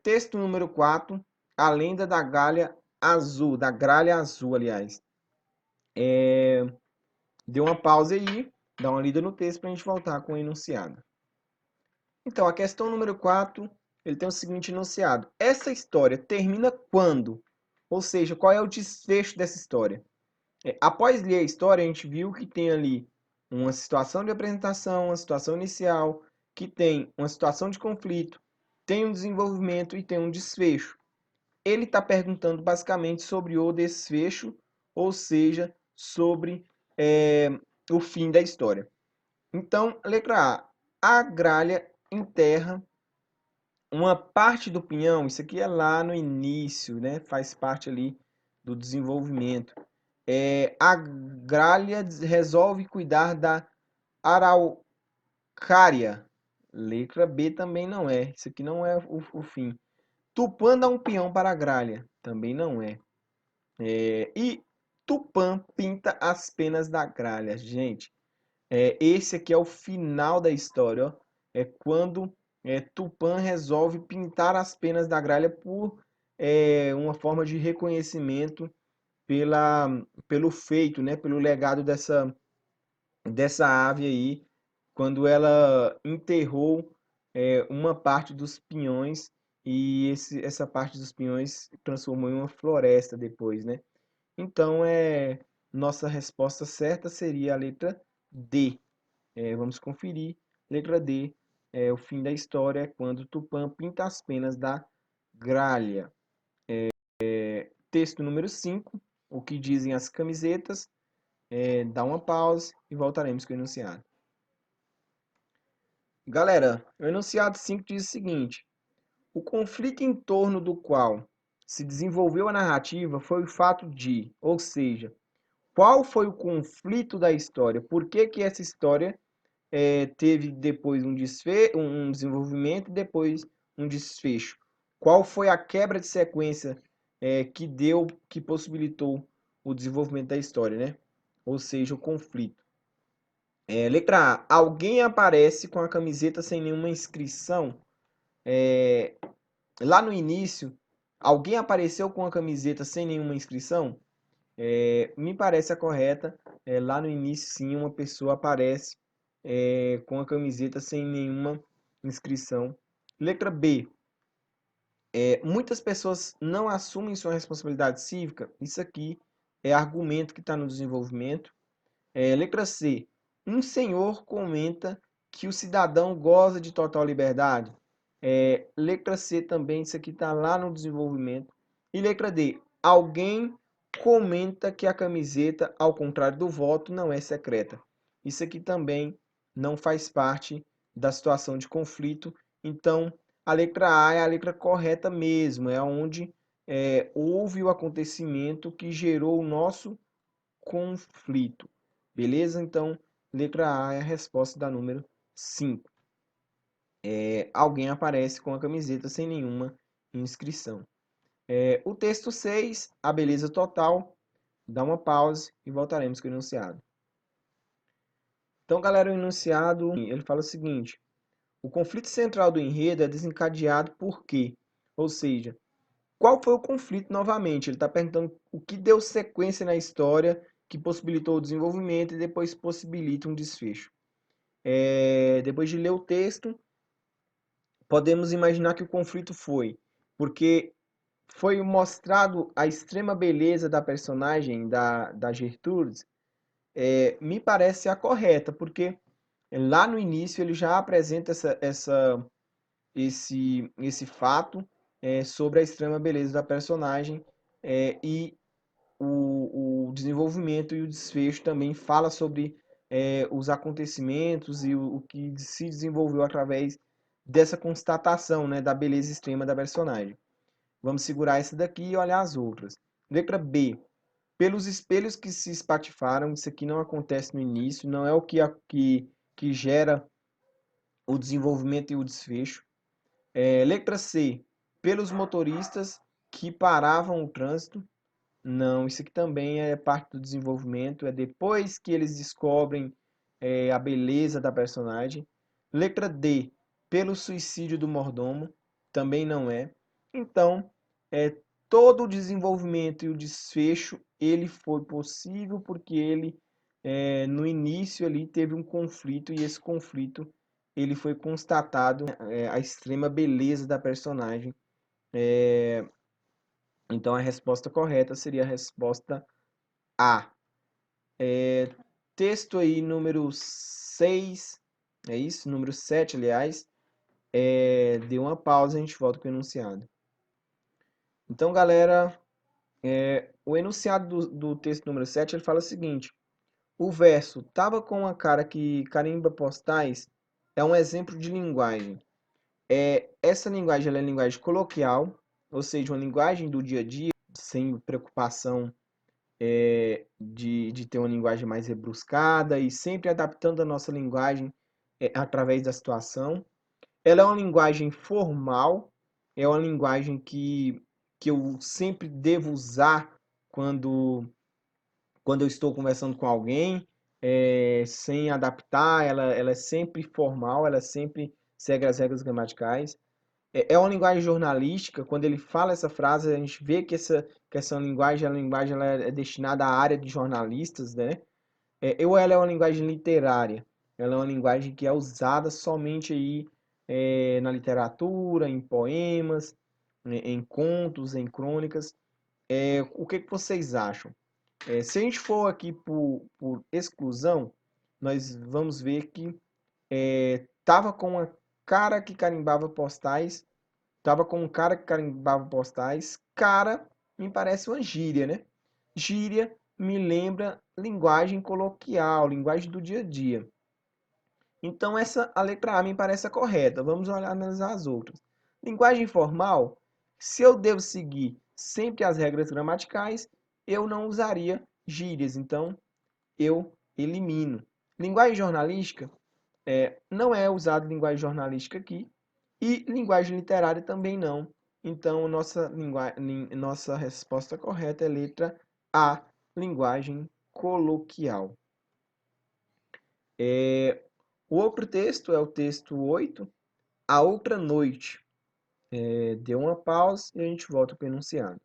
Texto número 4, a lenda da gralha azul, aliás. Dê uma pausa aí, dá uma lida no texto para a gente voltar com o enunciado. Então, a questão número 4, ele tem o seguinte enunciado. Essa história termina quando? Ou seja, qual é o desfecho dessa história? Após ler a história, a gente viu que tem ali uma situação de apresentação, uma situação inicial, que tem uma situação de conflito, tem um desenvolvimento e tem um desfecho. Ele está perguntando basicamente sobre o desfecho, ou seja, sobre o fim da história. Então, letra A. A gralha enterra uma parte do pinhão. Isso aqui é lá no início, né? Faz parte ali do desenvolvimento. A gralha resolve cuidar da araucária. Letra B também não é. Isso aqui não é o fim. Tupã dá um peão para a gralha. Também não é. E Tupã pinta as penas da gralha. Gente, esse aqui é o final da história. Ó. É quando Tupã resolve pintar as penas da gralha por uma forma de reconhecimento pelo feito, né? Pelo legado dessa ave aí, quando ela enterrou uma parte dos pinhões e essa parte dos pinhões transformou em uma floresta depois, né? Então, nossa resposta certa seria a letra D. Vamos conferir. Letra D, o fim da história é quando Tupã pinta as penas da gralha. Texto número 5, o que dizem as camisetas. Dá uma pausa e voltaremos com o enunciado. Galera, o enunciado 5 diz o seguinte: o conflito em torno do qual se desenvolveu a narrativa foi o fato de, ou seja, qual foi o conflito da história? Por que que essa história teve depois um desenvolvimento e depois um desfecho? Qual foi a quebra de sequência que possibilitou o desenvolvimento da história, né? Ou seja, o conflito. Letra A. Alguém aparece com a camiseta sem nenhuma inscrição. Lá no início, alguém apareceu com a camiseta sem nenhuma inscrição? Me parece a correta. Lá no início, sim, uma pessoa aparece com a camiseta sem nenhuma inscrição. Letra B. Muitas pessoas não assumem sua responsabilidade cívica. Isso aqui é argumento que está no desenvolvimento. Letra C. Um senhor comenta que o cidadão goza de total liberdade. Letra C também, isso aqui está lá no desenvolvimento. E letra D. Alguém comenta que a camiseta, ao contrário do voto, não é secreta. Isso aqui também não faz parte da situação de conflito. Então, a letra A é a letra correta mesmo. É onde houve o acontecimento que gerou o nosso conflito. Beleza? Então, letra A é a resposta da número 5. Alguém aparece com a camiseta sem nenhuma inscrição. O texto 6, a beleza total. Dá uma pausa e voltaremos com o enunciado. Então, galera, o enunciado, ele fala o seguinte: o conflito central do enredo é desencadeado por quê? Ou seja, qual foi o conflito novamente? Ele está perguntando o que deu sequência na história que possibilitou o desenvolvimento e depois possibilita um desfecho. Depois de ler o texto, podemos imaginar que o conflito foi porque foi mostrado a extrema beleza da personagem da Gertrudes. Me parece a correta, porque lá no início ele já apresenta esse fato sobre a extrema beleza da personagem e o desenvolvimento e o desfecho também fala sobre os acontecimentos e o que se desenvolveu através dessa constatação, né, da beleza extrema da personagem. Vamos segurar essa daqui e olhar as outras. Letra B. Pelos espelhos que se espatifaram, isso aqui não acontece no início, não é o que gera o desenvolvimento e o desfecho. Letra C. Pelos motoristas que paravam o trânsito. Não, isso aqui também é parte do desenvolvimento, é depois que eles descobrem a beleza da personagem. Letra D, pelo suicídio do mordomo. Também não é. Então, todo o desenvolvimento e o desfecho, ele foi possível porque ele, no início ali, teve um conflito e esse conflito, ele foi constatado, a extrema beleza da personagem. Então, a resposta correta seria a resposta A. Texto aí número 6, é isso? Número 7, aliás. Dê uma pausa e a gente volta com o enunciado. Então, galera, o enunciado do texto número 7, ele fala o seguinte: o verso "tava com a cara que carimba postais" é um exemplo de linguagem. Essa linguagem ela é linguagem coloquial, ou seja, uma linguagem do dia a dia, sem preocupação de ter uma linguagem mais rebruscada e sempre adaptando a nossa linguagem através da situação. Ela é uma linguagem formal, é uma linguagem que eu sempre devo usar quando, quando eu estou conversando com alguém, sem adaptar, ela é sempre formal, ela sempre segue as regras gramaticais. É uma linguagem jornalística, quando ele fala essa frase, a gente vê que essa linguagem, ela é destinada à área de jornalistas, né? Ou ela é uma linguagem literária, ela é uma linguagem que é usada somente aí na literatura, em poemas, em contos, em crônicas. O que vocês acham? Se a gente for aqui por exclusão, nós vamos ver que tava com uma cara que carimbava postais, tava com um cara que carimbava postais, cara me parece uma gíria, né? Gíria me lembra linguagem coloquial, linguagem do dia a dia. Então, a letra A me parece a correta. Vamos olhar, analisar as outras. Linguagem formal, se eu devo seguir sempre as regras gramaticais, eu não usaria gírias. Então, eu elimino. Linguagem jornalística, não é usado linguagem jornalística aqui. E linguagem literária também não. Então, nossa resposta correta é letra A, linguagem coloquial. O outro texto é o texto 8, A Outra Noite. Dê uma pausa e a gente volta para o enunciado.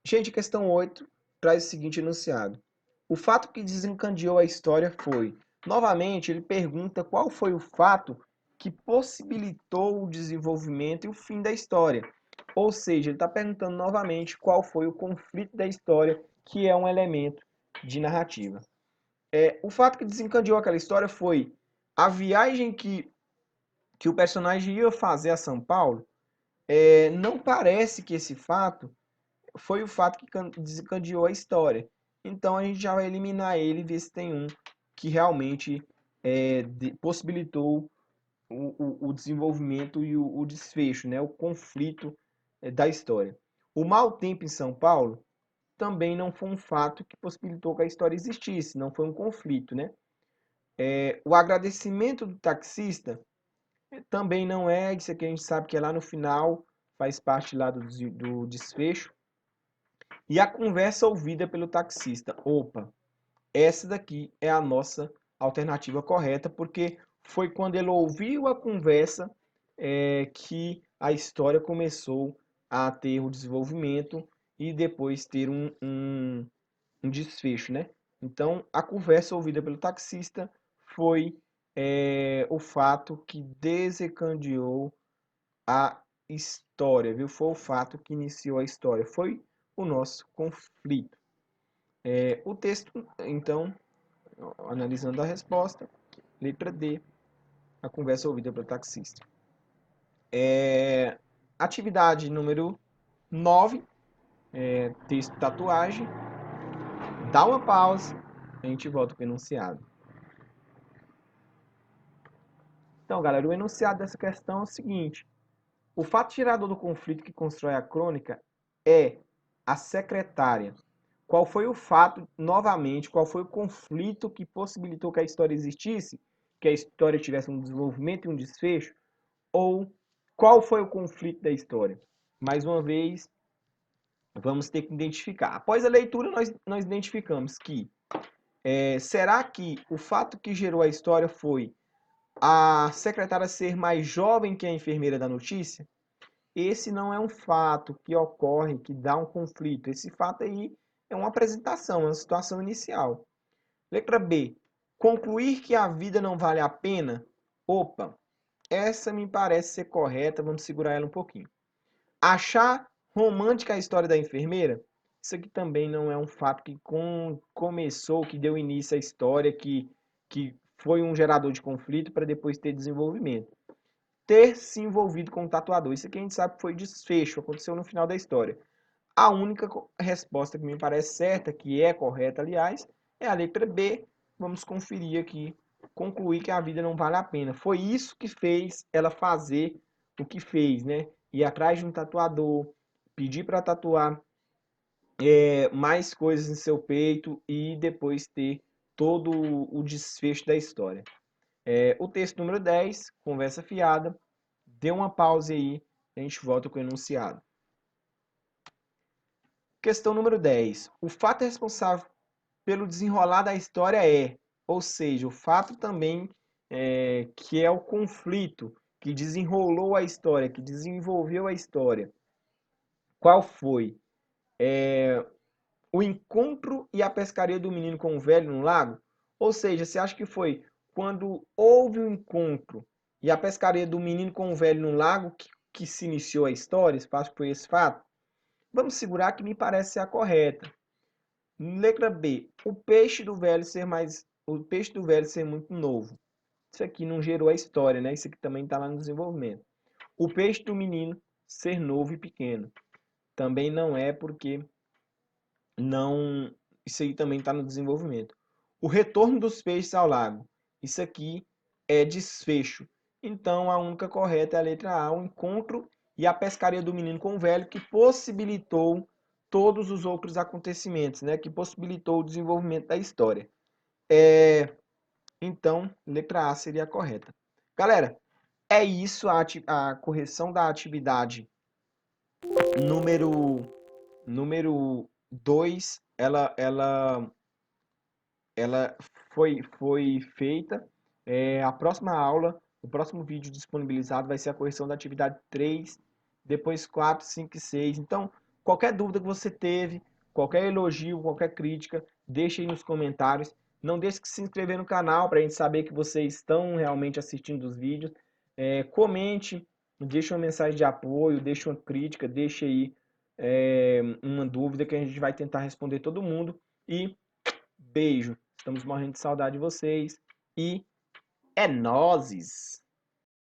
Gente, a questão 8 traz o seguinte enunciado. O fato que desencadeou a história foi... Novamente, ele pergunta qual foi o fato que possibilitou o desenvolvimento e o fim da história. Ou seja, ele está perguntando novamente qual foi o conflito da história, que é um elemento de narrativa. O fato que desencadeou aquela história foi a viagem que o personagem ia fazer a São Paulo. Não parece que esse fato foi o fato que desencadeou a história. Então a gente já vai eliminar ele e ver se tem um que realmente possibilitou o desenvolvimento e o desfecho, né? O conflito da história. O mau tempo em São Paulo também não foi um fato que possibilitou que a história existisse, não foi um conflito, né? O agradecimento do taxista também não é, isso aqui a gente sabe que é lá no final, faz parte lá do desfecho. E a conversa ouvida pelo taxista. Opa, essa daqui é a nossa alternativa correta, porque foi quando ele ouviu a conversa que a história começou a ter o desenvolvimento e depois ter um desfecho, né? Então, a conversa ouvida pelo taxista foi o fato que desencadeou a história, viu? Foi o fato que iniciou a história, foi o nosso conflito. O texto, então, analisando a resposta, letra D, a conversa ouvida pelo taxista. Atividade número 9, texto tatuagem. Dá uma pausa, a gente volta para o enunciado. Então, galera, o enunciado dessa questão é o seguinte: o fato gerador do conflito que constrói a crônica é a secretária. Qual foi o fato, novamente, qual foi o conflito que possibilitou que a história existisse, que a história tivesse um desenvolvimento e um desfecho? Ou qual foi o conflito da história? Mais uma vez, vamos ter que identificar. Após a leitura, nós identificamos que será que o fato que gerou a história foi a secretária ser mais jovem que a enfermeira da notícia? Esse não é um fato que ocorre, que dá um conflito. Esse fato aí é uma apresentação, uma situação inicial. Letra B. Concluir que a vida não vale a pena? Opa, essa me parece ser correta, vamos segurar ela um pouquinho. Achar romântica a história da enfermeira? Isso aqui também não é um fato que começou, que deu início à história, que foi um gerador de conflito para depois ter desenvolvimento. Ter se envolvido com o tatuador. Isso aqui a gente sabe que foi desfecho, aconteceu no final da história. A única resposta que me parece certa, que é correta, aliás, é a letra B. Vamos conferir aqui, concluir que a vida não vale a pena. Foi isso que fez ela fazer o que fez, né? Ir atrás de um tatuador, pedir para tatuar mais coisas em seu peito e depois ter todo o desfecho da história. O texto número 10, conversa fiada. Dê uma pausa aí, a gente volta com o enunciado. Questão número 10. O fato responsável pelo desenrolar da história ou seja, o fato também que é o conflito que desenrolou a história, que desenvolveu a história. Qual foi? O encontro e a pescaria do menino com o velho no lago? Ou seja, você acha que foi quando houve o encontro e a pescaria do menino com o velho no lago que se iniciou a história? Você acha que foi esse fato? Vamos segurar que me parece ser a correta. Letra B. O peixe do velho ser muito novo. Isso aqui não gerou a história, né? Isso aqui também está lá no desenvolvimento. O peixe do menino ser novo e pequeno. Também não é porque não. Isso aí também está no desenvolvimento. O retorno dos peixes ao lago. Isso aqui é desfecho. Então a única correta é a letra A, o encontro e a pescaria do menino com o velho, que possibilitou todos os outros acontecimentos, né? Que possibilitou o desenvolvimento da história. Então, letra A seria a correta. Galera, é isso a correção da atividade número número 2, ela foi feita. A próxima aula, o próximo vídeo disponibilizado vai ser a correção da atividade 3, depois 4, 5 e 6. Então, qualquer dúvida que você teve, qualquer elogio, qualquer crítica, deixe aí nos comentários. Não deixe de se inscrever no canal para a gente saber que vocês estão realmente assistindo os vídeos. Comente, deixe uma mensagem de apoio, deixe uma crítica, deixe aí uma dúvida que a gente vai tentar responder todo mundo. E beijo! Estamos morrendo de saudade de vocês. E é nóis!